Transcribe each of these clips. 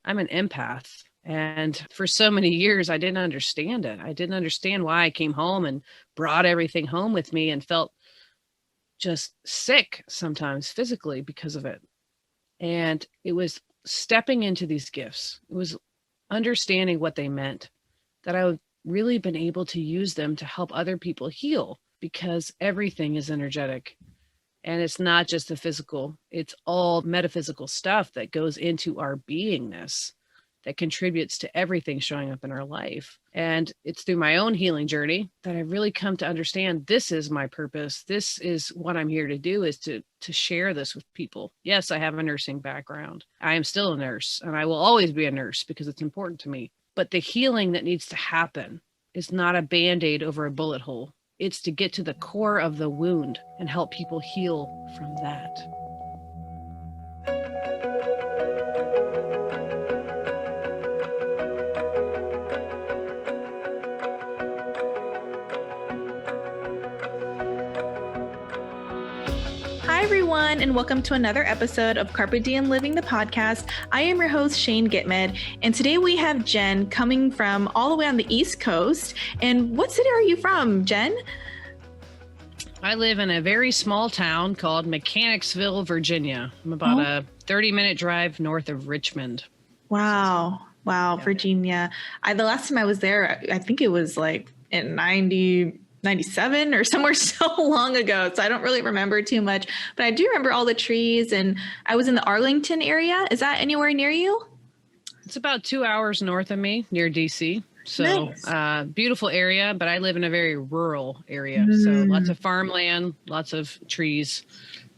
I'm an empath. And for so many years, I didn't understand it. I didn't understand why I came home and brought everything home with me and felt just sick sometimes physically because of it. And it was stepping into these gifts. It was understanding what they meant, that I've really been able to use them to help other people heal, because everything is energetic. And it's not just the physical, it's all metaphysical stuff that goes into our beingness that contributes to everything showing up in our life. And it's through my own healing journey that I've really come to understand this is my purpose. This is what I'm here to do, is to share this with people. Yes, I have a nursing background. I am still a nurse, and I will always be a nurse because it's important to me. But the healing that needs to happen is not a Band-Aid over a bullet hole. It's to get to the core of the wound and help people heal from that. Hi, everyone, and welcome to another episode of Carpe Diem Living the Podcast. I am your host, Shane Gitmed, and today we have Jenn coming from all the way on the East Coast. And what city are you from, Jenn? I live in a very small town called Mechanicsville, Virginia. I'm about a 30-minute drive north of Richmond. Wow. Yeah. Virginia. The last time I was there, I think it was like in 97 or somewhere so long ago. So I don't really remember too much, but I do remember all the trees, and I was in the Arlington area. Is that anywhere near you? It's about 2 hours north of me, near DC. So Nice. Beautiful area, but I live in a very rural area. So lots of farmland, lots of trees,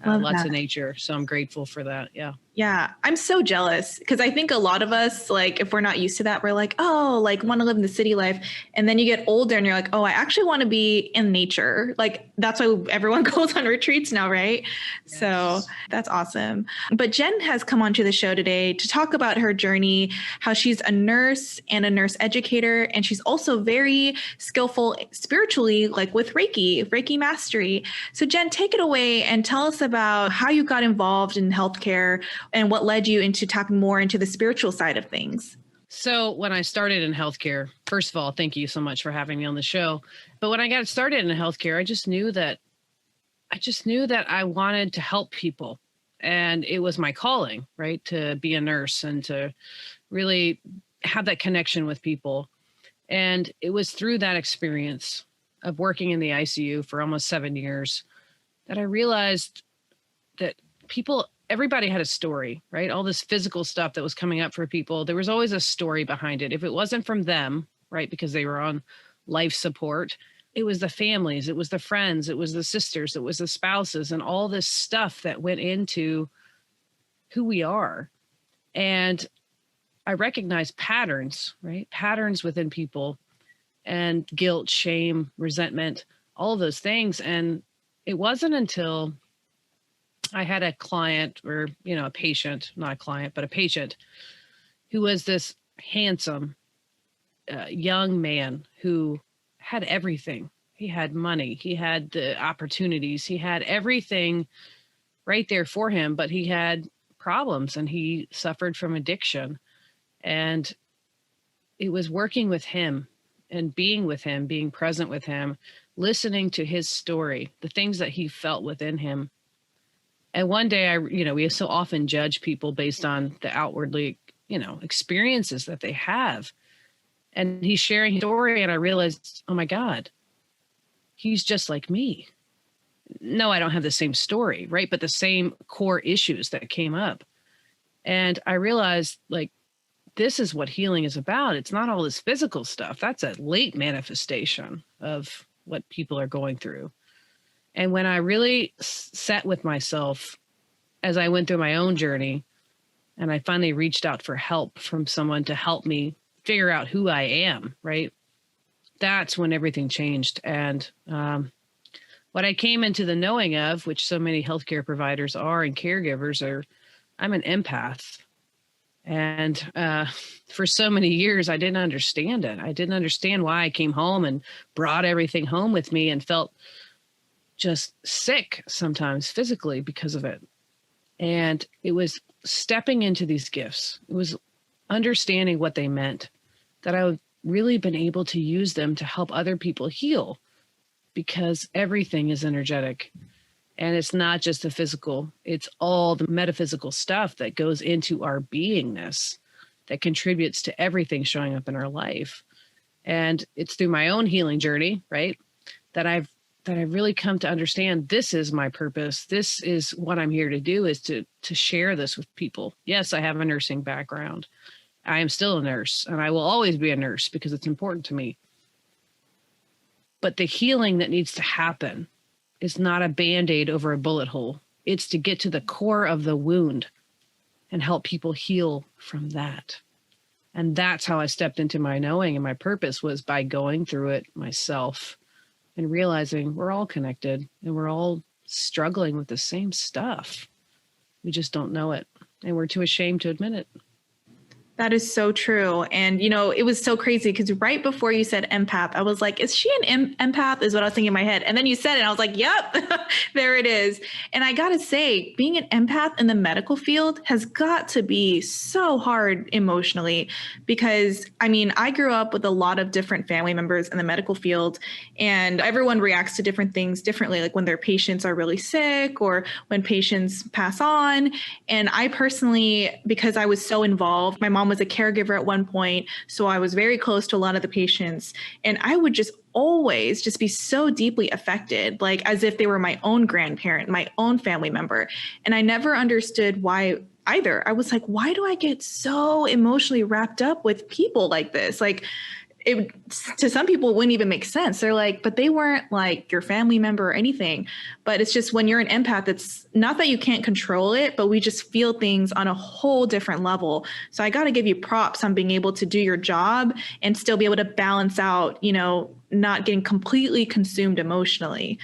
lots of nature. So I'm grateful for that. Yeah. Yeah, I'm so jealous because I think a lot of us, like, if we're not used to that, we're like, oh, like, want to live in the city life. And then you get older and you're like, oh, I actually want to be in nature. Like, that's why everyone goes on retreats now, right? Yes. So that's awesome. But Jenn has come onto the show today to talk about her journey, how she's a nurse and a nurse educator. And she's also very skillful spiritually, like with Reiki Mastery. So Jenn, take it away and tell us about how you got involved in healthcare and what led you into tapping more into the spiritual side of things. So when I started in healthcare, first of all, thank you so much for having me on the show. But when I got started in healthcare, I just knew that I wanted to help people. And it was my calling, right? To be a nurse and to really have that connection with people. And it was through that experience of working in the ICU for almost 7 years that I realized that everybody had a story, right? All this physical stuff that was coming up for people, there was always a story behind it. If it wasn't from them, right, because they were on life support, it was the families, it was the friends, it was the sisters, it was the spouses, and all this stuff that went into who we are. And I recognized patterns, right? Patterns within people, and guilt, shame, resentment, all of those things. And it wasn't until I had a client, or, a patient, not a client, but a patient, who was this handsome young man who had everything. He had money, he had the opportunities, he had everything right there for him, but he had problems and he suffered from addiction. And it was working with him and being with him, being present with him, listening to his story, the things that he felt within him. And one day we so often judge people based on the outwardly, experiences that they have. And he's sharing his story, and I realized, oh my God, he's just like me. No, I don't have the same story, right? But the same core issues that came up. And I realized, like, this is what healing is about. It's not all this physical stuff. That's a late manifestation of what people are going through. And when I really sat with myself as I went through my own journey, and I finally reached out for help from someone to help me figure out who I am, right? That's when everything changed. And what I came into the knowing of, which so many healthcare providers are and caregivers are, I'm an empath. And for so many years, I didn't understand it. I didn't understand why I came home and brought everything home with me and felt just sick sometimes physically because of it. And it was stepping into these gifts. It was understanding what they meant, that I've really been able to use them to help other people heal, because everything is energetic. And it's not just the physical, it's all the metaphysical stuff that goes into our beingness that contributes to everything showing up in our life. And it's through my own healing journey, right, that I've really come to understand this is my purpose. This is what I'm here to do, is to share this with people. Yes, I have a nursing background. I am still a nurse, and I will always be a nurse because it's important to me. But the healing that needs to happen is not a Band-Aid over a bullet hole. It's to get to the core of the wound and help people heal from that. And that's how I stepped into my knowing, and my purpose was by going through it myself and realizing we're all connected and we're all struggling with the same stuff. We just don't know it, and we're too ashamed to admit it. That is so true. And, you know, it was so crazy because right before you said empath, I was like, is she an empath? Is what I was thinking in my head. And then you said it, and I was like, yep, there it is. And I got to say, being an empath in the medical field has got to be so hard emotionally, because, I mean, I grew up with a lot of different family members in the medical field, and everyone reacts to different things differently, like when their patients are really sick or when patients pass on. And I personally, because I was so involved, my mom was a caregiver at one point, so I was very close to a lot of the patients, and I would just always just be so deeply affected, like as if they were my own grandparent, my own family member. And I never understood why either. I was like, why do I get so emotionally wrapped up with people like this? Like, it, to some people, it wouldn't even make sense. They're like, but they weren't like your family member or anything. But it's just when you're an empath, it's not that you can't control it, but we just feel things on a whole different level. So I got to give you props on being able to do your job and still be able to balance out, you know, not getting completely consumed emotionally.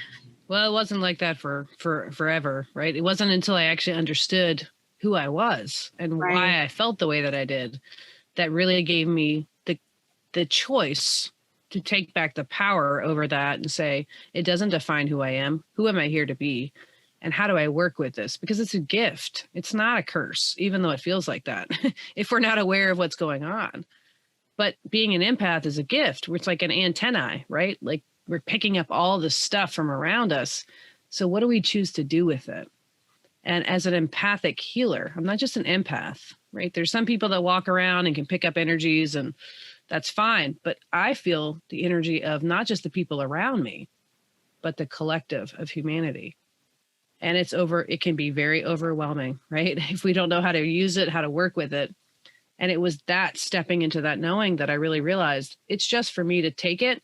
Well, it wasn't like that for forever, right? It wasn't until I actually understood who I was and why I felt the way that I did that really gave me the choice to take back the power over that and say, it doesn't define who I am. Who am I here to be? And how do I work with this? Because it's a gift. It's not a curse, even though it feels like that if we're not aware of what's going on. But being an empath is a gift, where it's like an antennae, right? Like we're picking up all the stuff from around us. So what do we choose to do with it? And as an empathic healer, I'm not just an empath, right? There's some people that walk around and can pick up energies, and that's fine. But I feel the energy of not just the people around me, but the collective of humanity. And it can be very overwhelming, right? If we don't know how to use it, how to work with it. And it was that stepping into that knowing that I really realized it's just for me to take it,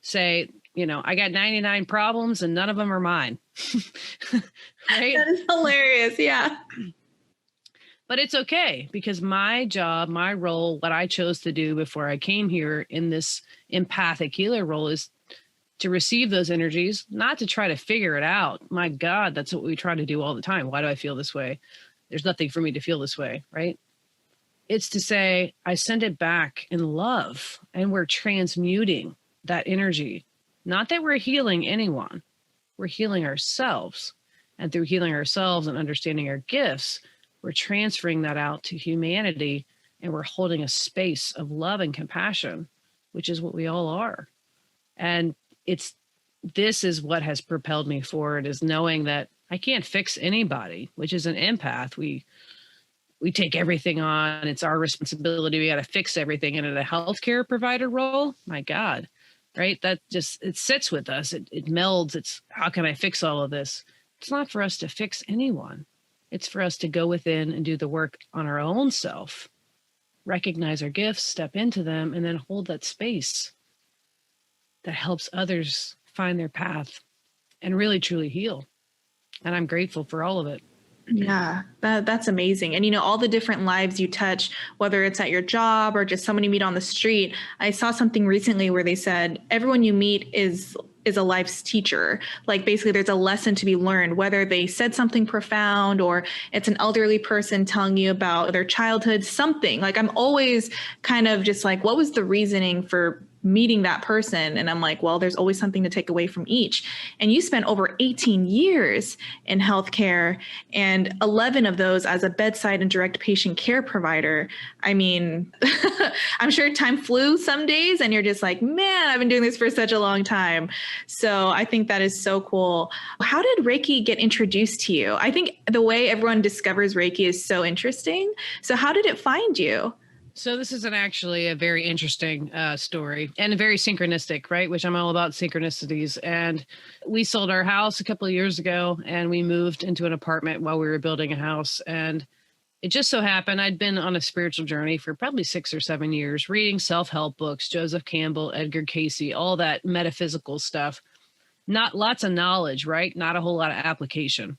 say, you know, I got 99 problems and none of them are mine. Right? That is hilarious. Yeah. But it's okay, because my job, my role, what I chose to do before I came here in this empathic healer role is to receive those energies, not to try to figure it out. My God, that's what we try to do all the time. Why do I feel this way? There's nothing for me to feel this way, right? It's to say, I send it back in love, and we're transmuting that energy. Not that we're healing anyone, we're healing ourselves. And through healing ourselves and understanding our gifts, we're transferring that out to humanity, and we're holding a space of love and compassion, which is what we all are. And this is what has propelled me forward, is knowing that I can't fix anybody, which is an empath. We take everything on. It's our responsibility. We got to fix everything. And in a healthcare provider role, my God, right? That just, it sits with us. It melds. It's, how can I fix all of this? It's not for us to fix anyone. It's for us to go within and do the work on our own self, recognize our gifts, step into them, and then hold that space that helps others find their path and really, truly heal. And I'm grateful for all of it. Yeah, that's amazing. And, you know, all the different lives you touch, whether it's at your job or just someone you meet on the street. I saw something recently where they said everyone you meet is a life's teacher. Like basically there's a lesson to be learned, whether they said something profound or it's an elderly person telling you about their childhood, something. Like I'm always kind of just like, what was the reasoning for meeting that person. And I'm like, well, there's always something to take away from each. And you spent over 18 years in healthcare and 11 of those as a bedside and direct patient care provider. I mean, I'm sure time flew some days and you're just like, man, I've been doing this for such a long time. So I think that is so cool. How did Reiki get introduced to you? I think the way everyone discovers Reiki is so interesting. So how did it find you? So this is actually a very interesting story and very synchronistic, right? Which I'm all about synchronicities. And we sold our house a couple of years ago and we moved into an apartment while we were building a house. And it just so happened I'd been on a spiritual journey for probably 6 or 7 years, reading self-help books, Joseph Campbell, Edgar Cayce, all that metaphysical stuff. Not lots of knowledge, right? Not a whole lot of application.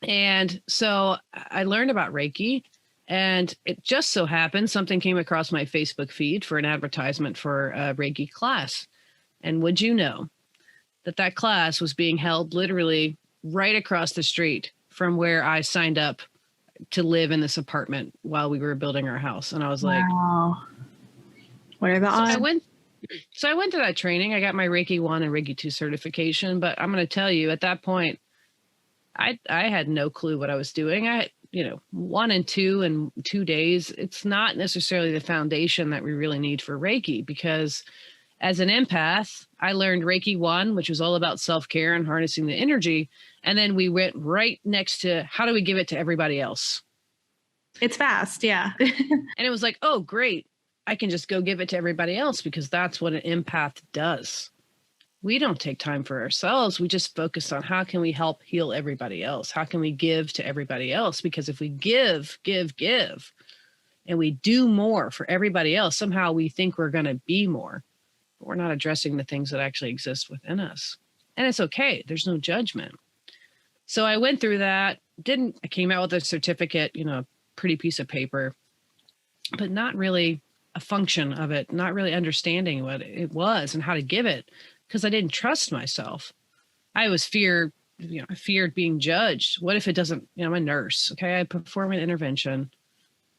And so I learned about Reiki. And it just so happened something came across my Facebook feed for an advertisement for a Reiki class. And would you know that that class was being held literally right across the street from where I signed up to live in this apartment while we were building our house. And I was like, wow. What are the odds? So I went to that training. I got my Reiki 1 and Reiki 2 certification. But I'm going to tell you, at that point, I had no clue what I was doing. 1 and 2 in 2 days, it's not necessarily the foundation that we really need for Reiki, because as an empath, I learned Reiki 1, which was all about self-care and harnessing the energy. And then we went right next to how do we give it to everybody else? It's fast. Yeah. And it was like, oh, great. I can just go give it to everybody else because that's what an empath does. We don't take time for ourselves. We just focus on how can we help heal everybody else? How can we give to everybody else? Because if we give, and we do more for everybody else, somehow we think we're going to be more, but we're not addressing the things that actually exist within us. And it's okay. There's no judgment. So I went through that, I came out with a certificate, pretty piece of paper, but not really a function of it, not really understanding what it was and how to give it. Because I didn't trust myself. I was feared being judged. What if it doesn't, I'm a nurse. Okay. I perform an intervention.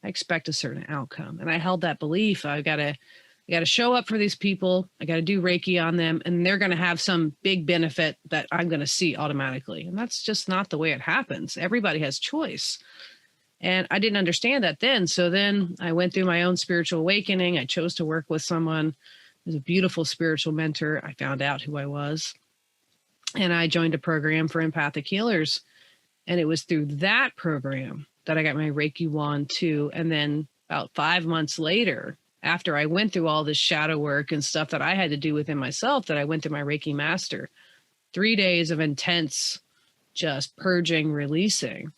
I expect a certain outcome. And I held that belief. I got to show up for these people. I got to do Reiki on them. And they're going to have some big benefit that I'm going to see automatically. And that's just not the way it happens. Everybody has choice. And I didn't understand that then. So then I went through my own spiritual awakening. I chose to work with someone. It was a beautiful spiritual mentor. I found out who I was. And I joined a program for empathic healers. And it was through that program that I got my Reiki 1, 2. And then about 5 months later, after I went through all this shadow work and stuff that I had to do within myself, that I went to my Reiki Master. 3 days of intense, just purging, releasing.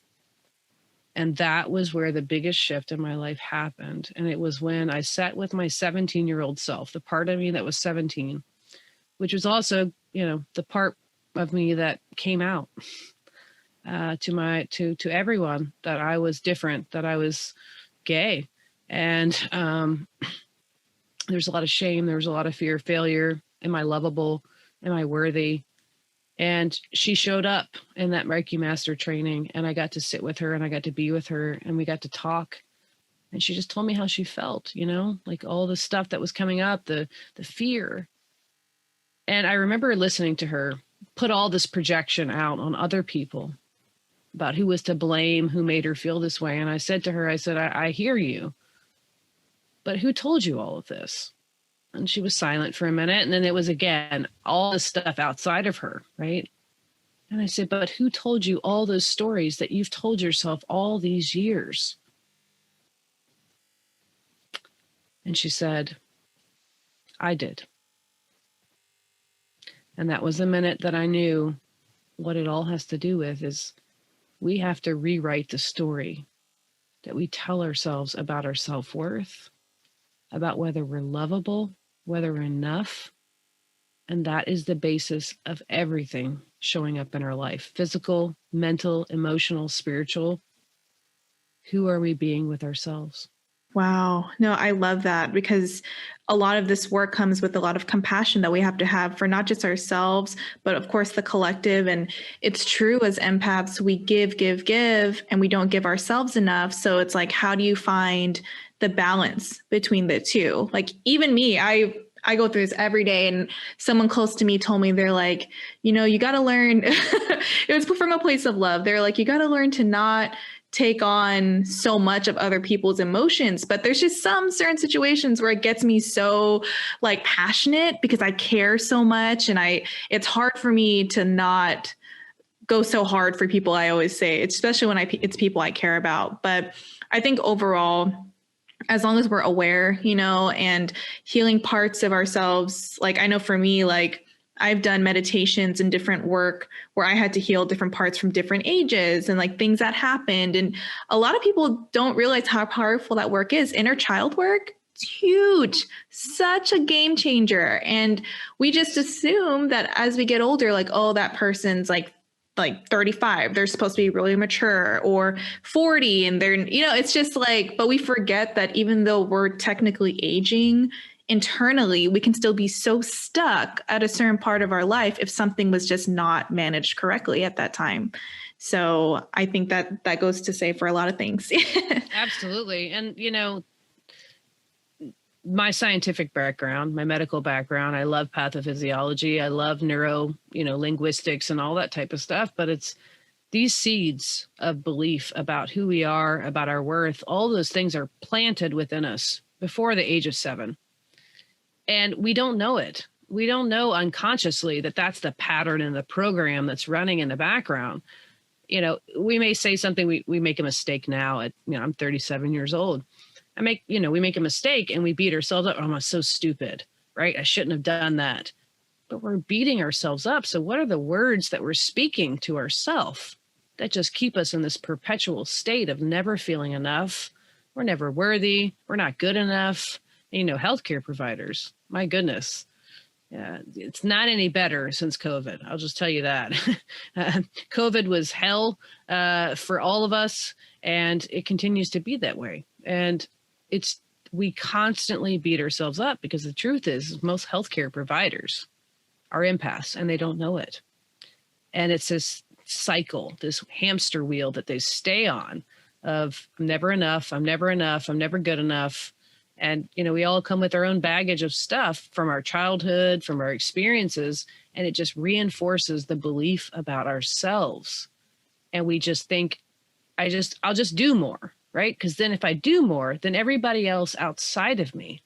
And that was where the biggest shift in my life happened. And it was when I sat with my 17-year-old self, the part of me that was 17, which was also, the part of me that came out to everyone, that I was different, that I was gay. And there's a lot of shame. There was a lot of fear of failure. Am I lovable? Am I worthy? And she showed up in that Reiki Master training, and I got to sit with her and I got to be with her and we got to talk. And she just told me how she felt, like all the stuff that was coming up, the fear. And I remember listening to her put all this projection out on other people about who was to blame, who made her feel this way. And I said to her, I hear you, but who told you all of this? And she was silent for a minute. And then it was, again, all the stuff outside of her, right? And I said, but who told you all those stories that you've told yourself all these years? And she said, I did. And that was the minute that I knew what it all has to do with is we have to rewrite the story that we tell ourselves about our self-worth, about whether we're lovable, whether we're enough. And that is the basis of everything showing up in our life: physical, mental, emotional, spiritual. Who are we being with ourselves? Wow. No, I love that, because a lot of this work comes with a lot of compassion that we have to have for not just ourselves, but of course the collective. And it's true, as empaths, we give, and we don't give ourselves enough. So it's like, how do you find the balance between the two? Like even me, I I go through this every day, and someone close to me told me, they're like, you got to learn. It was from a place of love. They're like, you got to learn to not take on so much of other people's emotions. But there's just some certain situations where it gets me so like passionate because I care so much. And it's hard for me to not go so hard for people. I always say, especially when it's people I care about. But I think overall, as long as we're aware, and healing parts of ourselves, like I know for me, like I've done meditations and different work where I had to heal different parts from different ages and like things that happened. And a lot of people don't realize how powerful that work is. Inner child work, it's huge, such a game changer. And we just assume that as we get older, like, oh, that person's like 35, they're supposed to be really mature, or 40. And they're, it's just like, but we forget that even though we're technically aging, internally, we can still be so stuck at a certain part of our life if something was just not managed correctly at that time. So I think that goes to say for a lot of things. Absolutely. And, my scientific background, my medical background, I love pathophysiology. I love neuro, linguistics and all that type of stuff. But it's these seeds of belief about who we are, about our worth, all those things are planted within us before the age of 7. And we don't know it. We don't know unconsciously that that's the pattern in the program that's running in the background. We may say something, we make a mistake now at, I'm 37 years old. We make a mistake and we beat ourselves up. Oh, I'm so stupid, right? I shouldn't have done that. But we're beating ourselves up. So what are the words that we're speaking to ourselves that just keep us in this perpetual state of never feeling enough? We're never worthy. We're not good enough. Healthcare providers, my goodness, it's not any better since COVID. I'll just tell you that. COVID was hell for all of us, and it continues to be that way. And we constantly beat ourselves up because the truth is most healthcare providers are empaths and they don't know it. And it's this cycle, this hamster wheel that they stay on of I'm never enough, I'm never enough, I'm never good enough. And, we all come with our own baggage of stuff from our childhood, from our experiences, and it just reinforces the belief about ourselves. And we just think, I'll just do more, right? Because then if I do more, then everybody else outside of me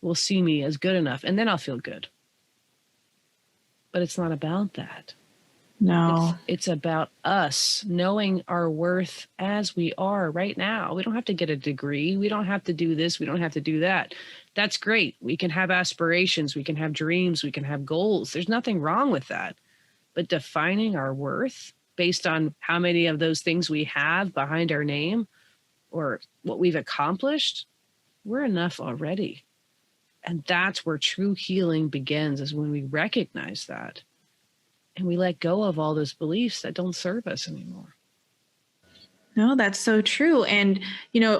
will see me as good enough, and then I'll feel good. But it's not about that. No. It's about us knowing our worth as we are right now. We don't have to get a degree. We don't have to do this. We don't have to do that. That's great. We can have aspirations. We can have dreams. We can have goals. There's nothing wrong with that. But defining our worth based on how many of those things we have behind our name or what we've accomplished, we're enough already. And that's where true healing begins, is when we recognize that. And we let go of all those beliefs that don't serve us anymore. No, that's so true. And,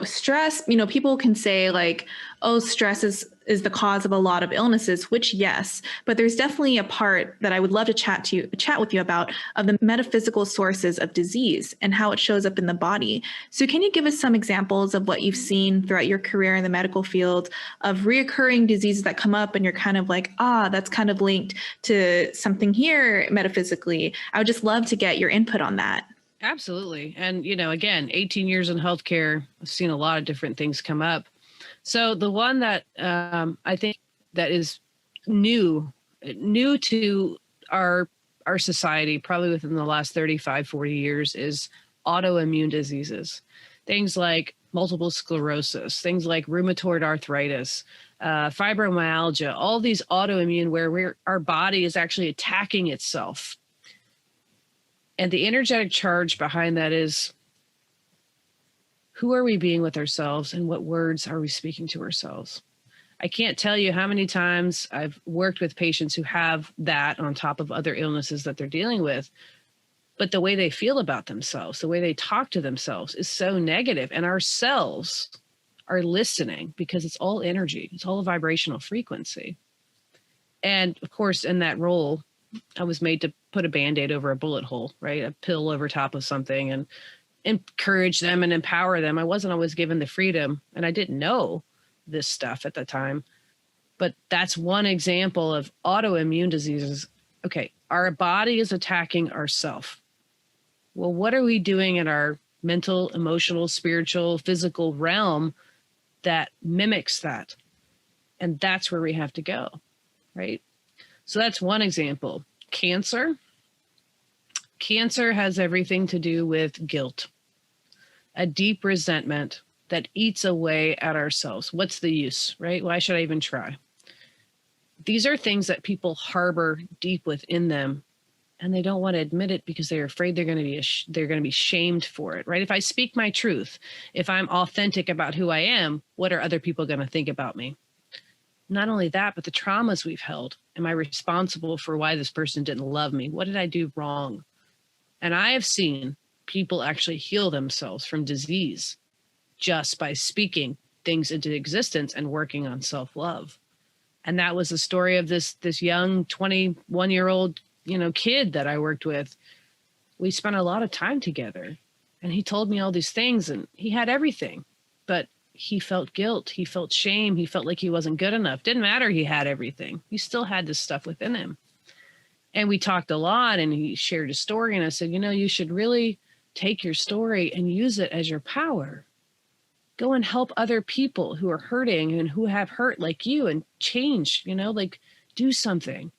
stress, people can say like, oh, stress is the cause of a lot of illnesses, which yes, but there's definitely a part that I would love to chat with you about of the metaphysical sources of disease and how it shows up in the body. So can you give us some examples of what you've seen throughout your career in the medical field of reoccurring diseases that come up and you're kind of like, that's kind of linked to something here metaphysically? I would just love to get your input on that. Absolutely. And, again, 18 years in healthcare, I've seen a lot of different things come up. So the one that I think that is new to our society, probably within the last 35, 40 years, is autoimmune diseases. Things like multiple sclerosis, things like rheumatoid arthritis, fibromyalgia, all these autoimmune where our body is actually attacking itself. And the energetic charge behind that is, who are we being with ourselves and what words are we speaking to ourselves? I can't tell you how many times I've worked with patients who have that on top of other illnesses that they're dealing with. But the way they feel about themselves, the way they talk to themselves is so negative. And our cells are listening because it's all energy. It's all a vibrational frequency. And of course, in that role, I was made to put a Band-Aid over a bullet hole, right? A pill over top of something and encourage them and empower them. I wasn't always given the freedom, and I didn't know this stuff at the time. But that's one example of autoimmune diseases. Okay, our body is attacking ourself. Well, what are we doing in our mental, emotional, spiritual, physical realm that mimics that? And that's where we have to go, right? So that's one example. Cancer. Cancer has everything to do with guilt, a deep resentment that eats away at ourselves. What's the use, right? Why should I even try? These are things that people harbor deep within them, and they don't want to admit it because they're afraid they're going to be shamed for it, right? If I speak my truth, if I'm authentic about who I am, what are other people going to think about me? Not only that, but the traumas we've held. Am I responsible for why this person didn't love me? What did I do wrong? And I have seen people actually heal themselves from disease just by speaking things into existence and working on self-love. And that was the story of this young 21-year-old, kid that I worked with. We spent a lot of time together, and he told me all these things, and he had everything, but he felt guilt. He felt shame. He felt like he wasn't good enough. Didn't matter. He had everything. He still had this stuff within him. And we talked a lot, and he shared his story. And I said, you should really take your story and use it as your power. Go and help other people who are hurting and who have hurt like you, and change, do something.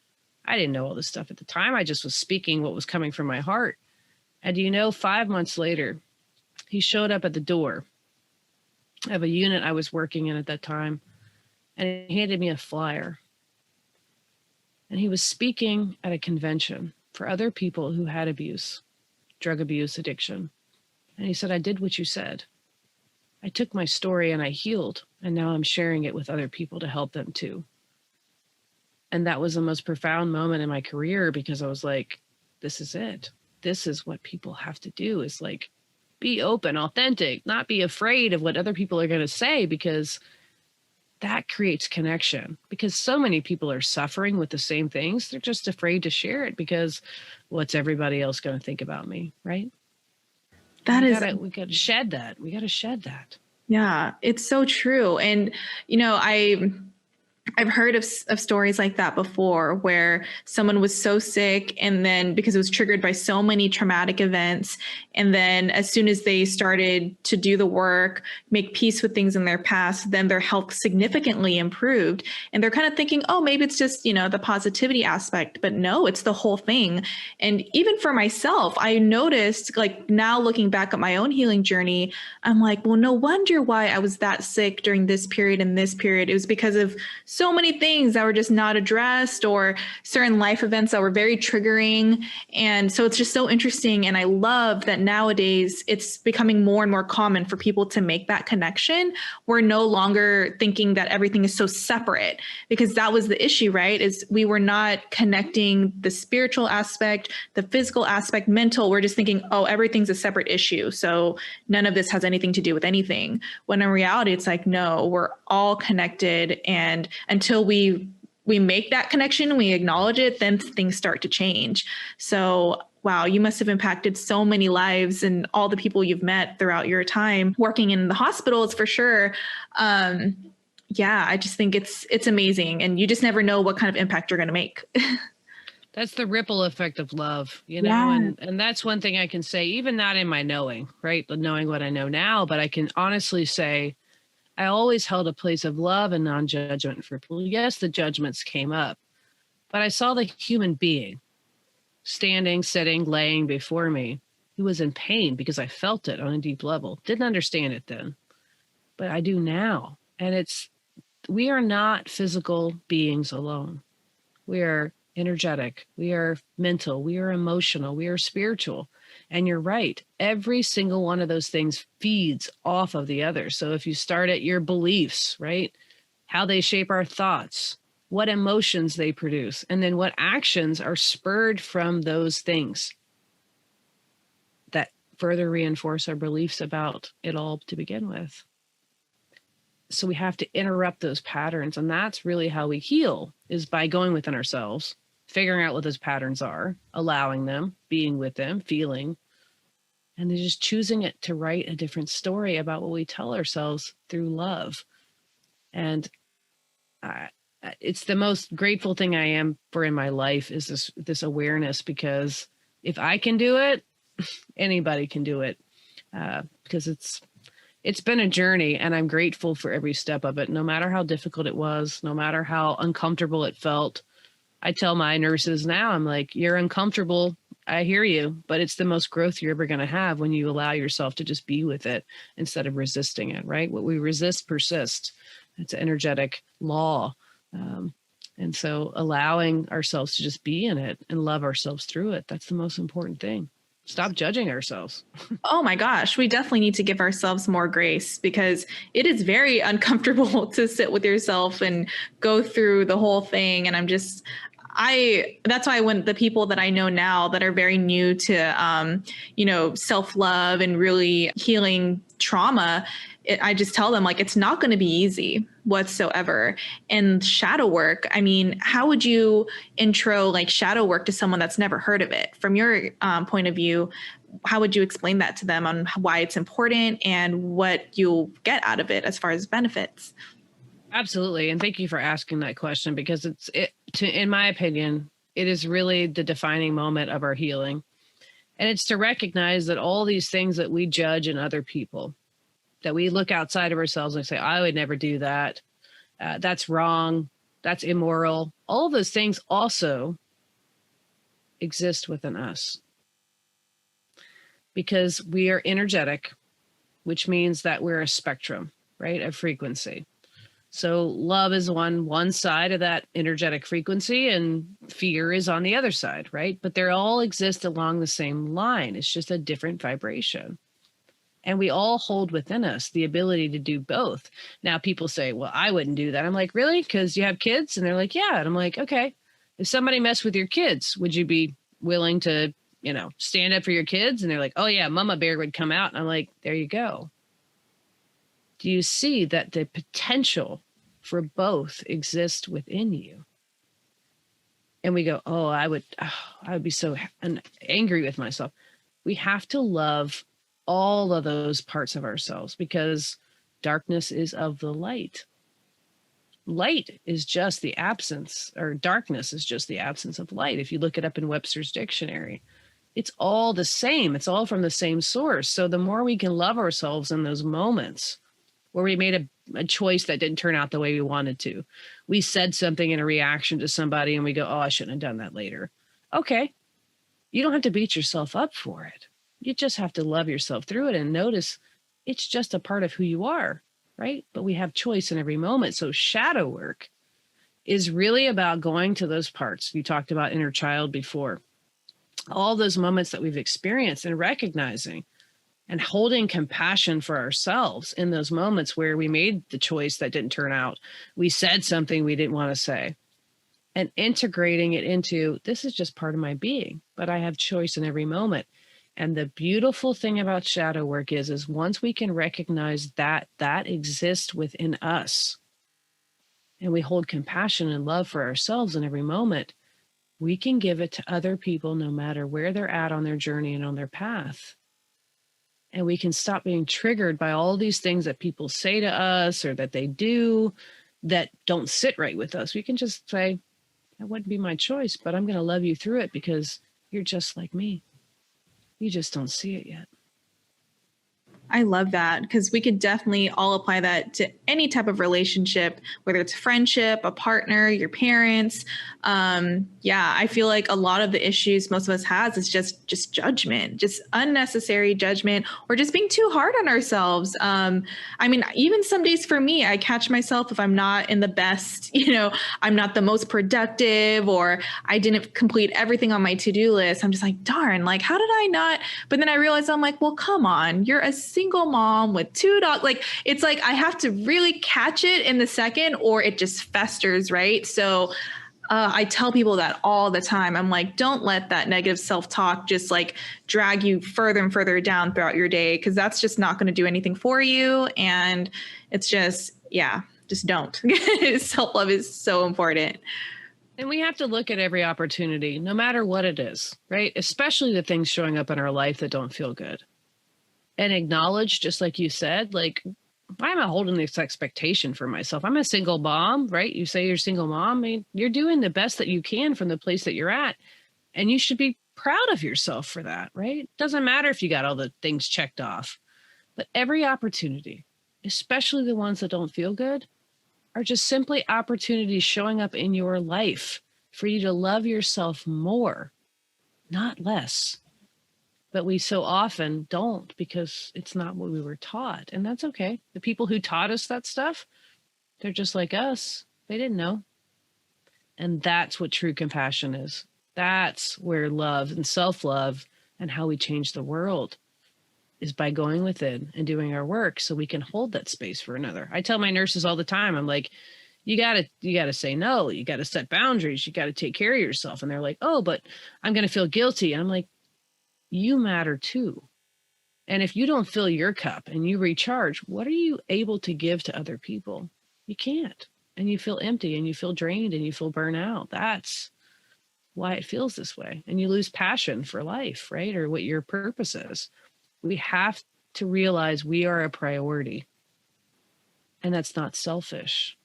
I didn't know all this stuff at the time. I just was speaking what was coming from my heart. And 5 months later, he showed up at the door of a unit I was working in at that time, and he handed me a flyer. And he was speaking at a convention for other people who had abuse, drug abuse, addiction. And he said, I did what you said. I took my story and I healed, and now I'm sharing it with other people to help them too. And that was the most profound moment in my career, because I was like, this is it. This is what people have to do, is like, be open, authentic, not be afraid of what other people are going to say, because that creates connection. Because so many people are suffering with the same things. They're just afraid to share it because what's everybody else going to think about me, right? We got to shed that. We got to shed that. Yeah, it's so true. And, I've heard of stories like that before, where someone was so sick, and then because it was triggered by so many traumatic events, and then as soon as they started to do the work, make peace with things in their past, then their health significantly improved. And they're kind of thinking, oh, maybe it's just, the positivity aspect, but no, it's the whole thing. And even for myself, I noticed, like, now looking back at my own healing journey, I'm like, well, no wonder why I was that sick during this period and this period. It was because of so many things that were just not addressed, or certain life events that were very triggering. And so it's just so interesting. And I love that nowadays it's becoming more and more common for people to make that connection. We're no longer thinking that everything is so separate, because that was the issue, right? Is we were not connecting the spiritual aspect, the physical aspect, mental. We're just thinking, oh, everything's a separate issue, so none of this has anything to do with anything. When in reality, it's like, no, we're all connected. And until we make that connection, we acknowledge it, then things start to change. So, wow, you must have impacted so many lives and all the people you've met throughout your time working in the hospitals, for sure. Yeah, I just think it's amazing. And you just never know what kind of impact you're going to make. That's the ripple effect of love, Yeah. and that's one thing I can say, even not in my knowing, right? But knowing what I know now, but I can honestly say, I always held a place of love and non-judgment for people. Yes, the judgments came up, but I saw the human being standing, sitting, laying before me. He was in pain because I felt it on a deep level. Didn't understand it then, but I do now. And we are not physical beings alone. We are energetic. We are mental. We are emotional. We are spiritual. And you're right. Every single one of those things feeds off of the other. So if you start at your beliefs, right? How they shape our thoughts, what emotions they produce, and then what actions are spurred from those things that further reinforce our beliefs about it all to begin with. So we have to interrupt those patterns. And that's really how we heal, is by going within ourselves, figuring out what those patterns are, allowing them, being with them, feeling, and then just choosing it to write a different story about what we tell ourselves through love. And it's the most grateful thing I am for in my life is this awareness, because if I can do it, anybody can do it. Because it's been a journey, and I'm grateful for every step of it, no matter how difficult it was, no matter how uncomfortable it felt. I tell my nurses now, I'm like, you're uncomfortable. I hear you, but it's the most growth you're ever going to have when you allow yourself to just be with it instead of resisting it, right? What we resist persists. It's an energetic law. And so allowing ourselves to just be in it and love ourselves through it, that's the most important thing. Stop judging ourselves. Oh my gosh, we definitely need to give ourselves more grace, because it is very uncomfortable to sit with yourself and go through the whole thing. And that's why when the people that I know now that are very new to, self-love and really healing trauma, I just tell them, like, it's not going to be easy whatsoever. And shadow work, I mean, how would you intro like shadow work to someone that's never heard of it? From your point of view, how would you explain that to them on why it's important and what you'll get out of it as far as benefits? Absolutely. And thank you for asking that question, because in my opinion, it is really the defining moment of our healing. And it's to recognize that all these things that we judge in other people, that we look outside of ourselves and say, I would never do that. That's wrong. That's immoral. All of those things also exist within us, because we are energetic, which means that we're a spectrum, right, of frequency. So love is one side of that energetic frequency, and fear is on the other side, right? But they all exist along the same line. It's just a different vibration. And we all hold within us the ability to do both. Now, people say, well, I wouldn't do that. I'm like, really? Because you have kids? And they're like, yeah. And I'm like, okay, if somebody messed with your kids, would you be willing to, stand up for your kids? And they're like, oh yeah, Mama Bear would come out. And I'm like, there you go. Do you see that the potential for both exists within you? And we go, oh, I would be so angry with myself. We have to love all of those parts of ourselves, because darkness is of the light. Light is just the absence, or darkness is just the absence of light. If you look it up in Webster's dictionary, it's all the same. It's all from the same source. So the more we can love ourselves in those moments where we made a choice that didn't turn out the way we wanted to, we said something in a reaction to somebody and we go, oh, I shouldn't have done that later. Okay. You don't have to beat yourself up for it. You just have to love yourself through it and notice it's just a part of who you are, right? But we have choice in every moment. So shadow work is really about going to those parts. You talked about inner child before. All those moments that we've experienced, and recognizing and holding compassion for ourselves in those moments where we made the choice that didn't turn out. We said something we didn't want to say, and integrating it into, this is just part of my being, but I have choice in every moment. And the beautiful thing about shadow work is once we can recognize that exists within us, and we hold compassion and love for ourselves in every moment, we can give it to other people no matter where they're at on their journey and on their path. And we can stop being triggered by all these things that people say to us or that they do that don't sit right with us. We can just say, that wouldn't be my choice, but I'm going to love you through it because you're just like me. You just don't see it yet. I love that, because we could definitely all apply that to any type of relationship, whether it's a friendship, a partner, your parents. I feel like a lot of the issues most of us has is just judgment, just unnecessary judgment, or just being too hard on ourselves. Even some days for me, I catch myself if I'm not in the best, I'm not the most productive, or I didn't complete everything on my to-do list. I'm just like, darn, like, how did I not? But then I realized, I'm like, well, come on, you're a single mom with 2 dogs. Like, it's like, I have to really catch it in the second or it just festers. Right. So I tell people that all the time. I'm like, don't let that negative self-talk just like drag you further and further down throughout your day, because that's just not going to do anything for you. And it's just don't. Self-love is so important. And we have to look at every opportunity, no matter what it is, right? Especially the things showing up in our life that don't feel good. And acknowledge, just like you said, like, why am I holding this expectation for myself? I'm a single mom, right? You say you're a single mom. I mean, you're doing the best that you can from the place that you're at. And you should be proud of yourself for that, right? Doesn't matter if you got all the things checked off, but every opportunity, especially the ones that don't feel good, are just simply opportunities showing up in your life for you to love yourself more, not less. But we so often don't because it's not what we were taught. And that's okay. The people who taught us that stuff, they're just like us. They didn't know. And that's what true compassion is. That's where love and self-love and how we change the world is by going within and doing our work so we can hold that space for another. I tell my nurses all the time, I'm like, you gotta say no. You gotta set boundaries. You gotta take care of yourself. And they're like, oh, but I'm going to feel guilty. And I'm like, you matter too. And if you don't fill your cup and you recharge, what are you able to give to other people? You can't. And you feel empty and you feel drained and you feel burnout. That's why it feels this way. And you lose passion for life, right? Or what your purpose is. We have to realize we are a priority. And that's not selfish.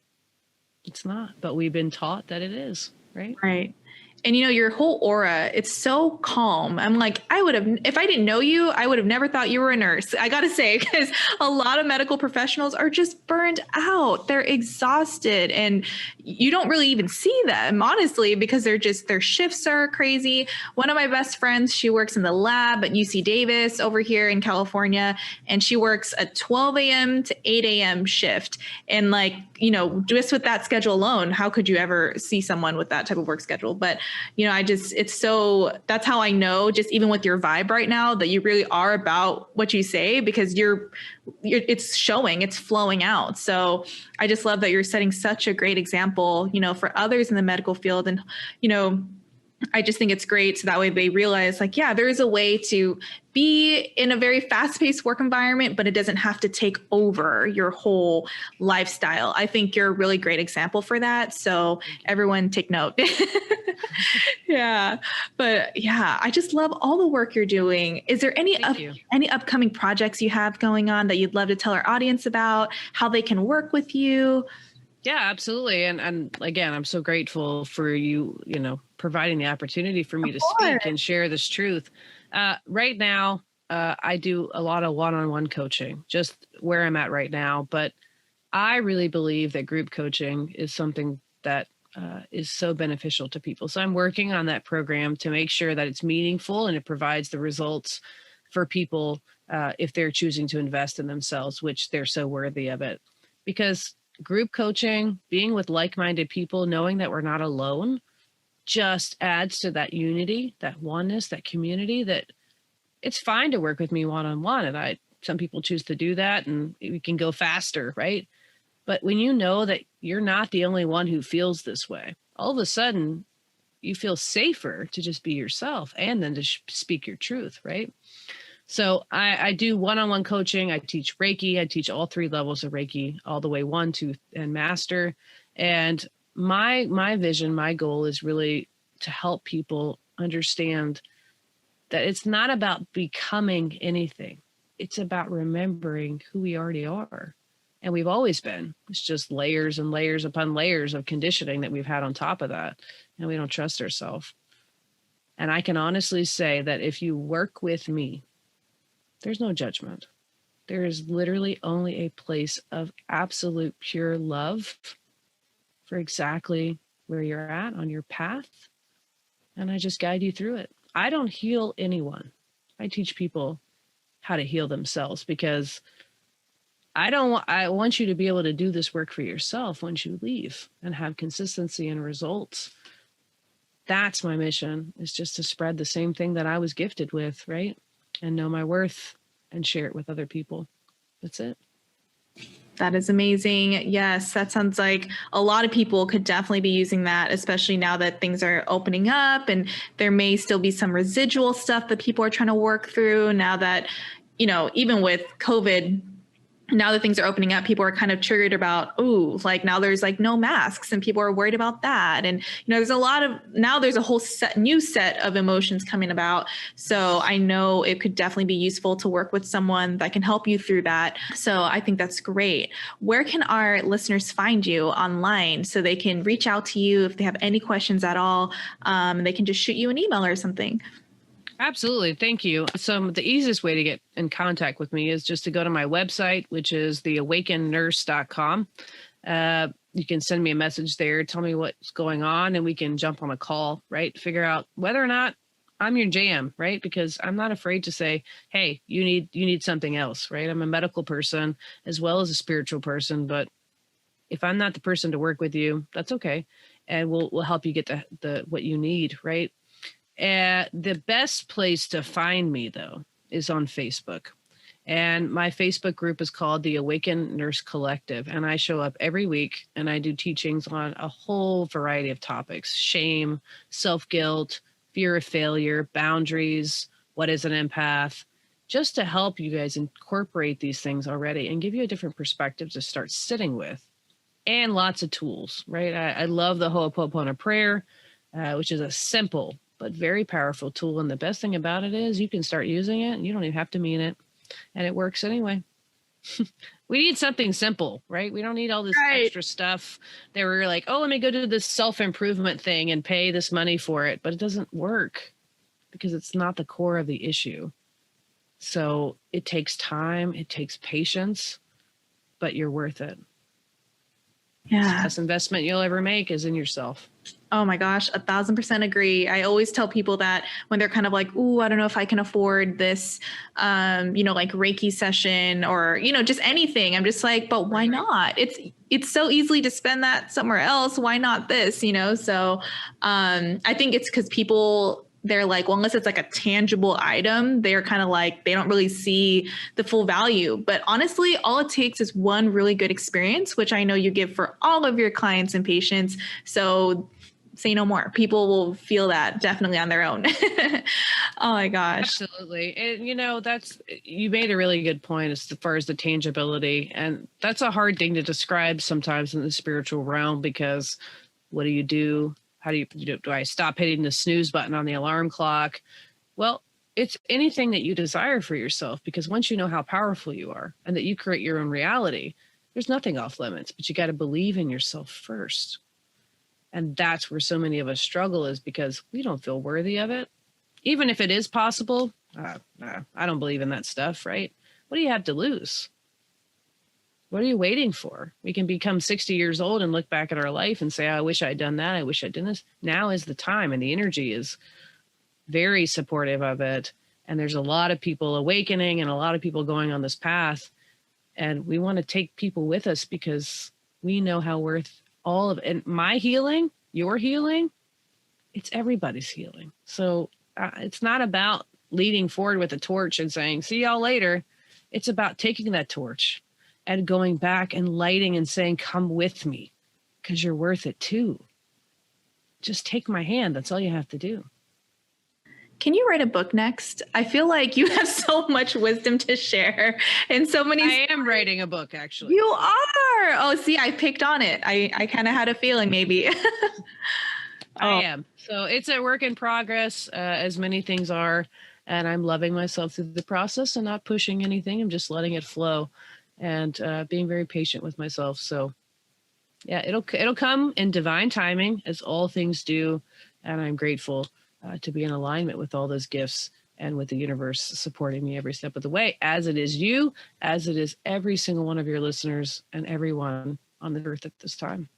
It's not, but we've been taught that it is, right? Right. And, you know, your whole aura, it's so calm. I'm like, if I didn't know you, I would have never thought you were a nurse. I got to say, because a lot of medical professionals are just burned out. They're exhausted and you don't really even see them, honestly, because their shifts are crazy. One of my best friends, she works in the lab at UC Davis over here in California, and she works a 12 a.m. to 8 a.m. shift. And like, you know, just with that schedule alone, how could you ever see someone with that type of work schedule? But you know, that's how I know, just even with your vibe right now, that you really are about what you say, because it's showing, it's flowing out. So I just love that you're setting such a great example, you know, for others in the medical field. And, you know, I just think it's great. So that way they realize like, yeah, there is a way to be in a very fast-paced work environment, but it doesn't have to take over your whole lifestyle. I think you're a really great example for that. So everyone take note. Yeah. But yeah, I just love all the work you're doing. Is there any upcoming projects you have going on that you'd love to tell our audience about, how they can work with you? Yeah, absolutely. And again, I'm so grateful for you, you know, providing the opportunity for me to speak and share this truth. Right now, I do a lot of one-on-one coaching, just where I'm at right now. But I really believe that group coaching is something that is so beneficial to people. So I'm working on that program to make sure that it's meaningful and it provides the results for people if they're choosing to invest in themselves, which they're so worthy of it. Because group coaching, being with like-minded people, knowing that we're not alone, just adds to that unity, that oneness, that community, that it's fine to work with me one-on-one. And some people choose to do that and we can go faster, right? But when you know that you're not the only one who feels this way, all of a sudden you feel safer to just be yourself and then to speak your truth, right? So I do one-on-one coaching. I teach Reiki. I teach all 3 levels of Reiki, all the way 1, 2, and Master. And my vision, my goal is really to help people understand that it's not about becoming anything. It's about remembering who we already are. And we've always been. It's just layers and layers upon layers of conditioning that we've had on top of that. And we don't trust ourselves. And I can honestly say that if you work with me, there's no judgment. There is literally only a place of absolute pure love for exactly where you're at on your path. And I just guide you through it. I don't heal anyone. I teach people how to heal themselves, because I want you to be able to do this work for yourself once you leave and have consistency and results. That's my mission, is just to spread the same thing that I was gifted with, right? And know my worth and share it with other people. That's it. That is amazing. Yes, that sounds like a lot of people could definitely be using that, especially now that things are opening up and there may still be some residual stuff that people are trying to work through now that, you know, even with COVID now that things are opening up, people are kind of triggered about, oh, like now there's like no masks and people are worried about that. And, there's there's a whole new set of emotions coming about. So I know it could definitely be useful to work with someone that can help you through that. So I think that's great. Where can our listeners find you online so they can reach out to you if they have any questions at all? They can just shoot you an email or something. Absolutely. Thank you. So the easiest way to get in contact with me is just to go to my website, which is theawakennurse.com. You can send me a message there, tell me what's going on, and we can jump on a call, right? Figure out whether or not I'm your jam, right? Because I'm not afraid to say, hey, you need something else, right? I'm a medical person as well as a spiritual person, but if I'm not the person to work with you, that's okay. And we'll help you get the what you need, right? The best place to find me, though, is on Facebook. And my Facebook group is called the Awakened Nurse Collective. And I show up every week and I do teachings on a whole variety of topics: shame, self-guilt, fear of failure, boundaries, what is an empath, just to help you guys incorporate these things already and give you a different perspective to start sitting with, and lots of tools, right? I love the Ho'oponopono prayer, which is a simple but very powerful tool. And the best thing about it is you can start using it and you don't even have to mean it. And it works anyway. We need something simple, right? We don't need all this extra stuff that we're like, oh, let me go do this self-improvement thing and pay this money for it. But it doesn't work because it's not the core of the issue. So it takes time, it takes patience, but you're worth it. Yeah. The best investment you'll ever make is in yourself. Oh my gosh, 1,000% agree. I always tell people that when they're kind of like, ooh, I don't know if I can afford this, like Reiki session or, just anything. I'm just like, but why not? It's so easily to spend that somewhere else. Why not this, So I think it's because people, they're like, well, unless it's like a tangible item, they're kind of like, they don't really see the full value. But honestly, all it takes is one really good experience, which I know you give for all of your clients and patients. So say no more. People will feel that definitely on their own. Oh my gosh. Absolutely. And you made a really good point as far as the tangibility. And that's a hard thing to describe sometimes in the spiritual realm, because what do you do? How do I stop hitting the snooze button on the alarm clock? Well, it's anything that you desire for yourself, because once you know how powerful you are and that you create your own reality, there's nothing off limits, but you got to believe in yourself first. And that's where so many of us struggle, is because we don't feel worthy of it. Even if it is possible, I don't believe in that stuff, right? What do you have to lose? What are you waiting for? We can become 60 years old and look back at our life and say, I wish I'd done that. I wish I'd done this. Now is the time, and the energy is very supportive of it. And there's a lot of people awakening and a lot of people going on this path. And we want to take people with us because we know how worth all of it. And my healing, your healing, it's everybody's healing. So it's not about leading forward with a torch and saying, see y'all later. It's about taking that torch and going back and lighting and saying, come with me, because you're worth it too. Just take my hand. That's all you have to do. Can you write a book next? I feel like you have so much wisdom to share and so many. I am writing a book, actually. You are. Oh, see, I picked on it. I kind of had a feeling maybe. I am. So it's a work in progress, as many things are. And I'm loving myself through the process and not pushing anything. I'm just letting it flow and being very patient with myself. So yeah, it'll come in divine timing, as all things do. And I'm grateful to be in alignment with all those gifts and with the universe supporting me every step of the way, as it is you, as it is every single one of your listeners and everyone on the earth at this time.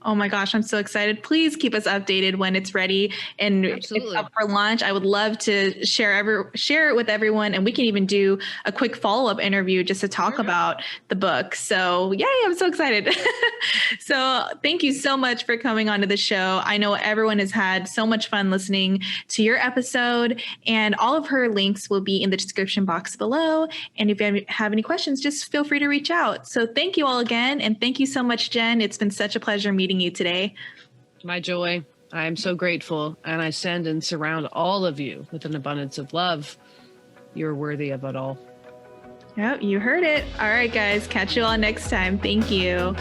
Oh my gosh, I'm so excited. Please keep us updated when it's ready and Absolutely. It's up for launch. I would love to share it with everyone. And we can even do a quick follow-up interview just to talk about the book. So yay, I'm so excited. So thank you so much for coming onto the show. I know everyone has had so much fun listening to your episode, and all of her links will be in the description box below. And if you have any questions, just feel free to reach out. So thank you all again. And thank you so much, Jenn. It's been such a pleasure meeting you today. My joy. I am so grateful, and I send and surround all of you with an abundance of love. You're worthy of it all. Yep, you heard it. All right, guys, catch you all next time. Thank you.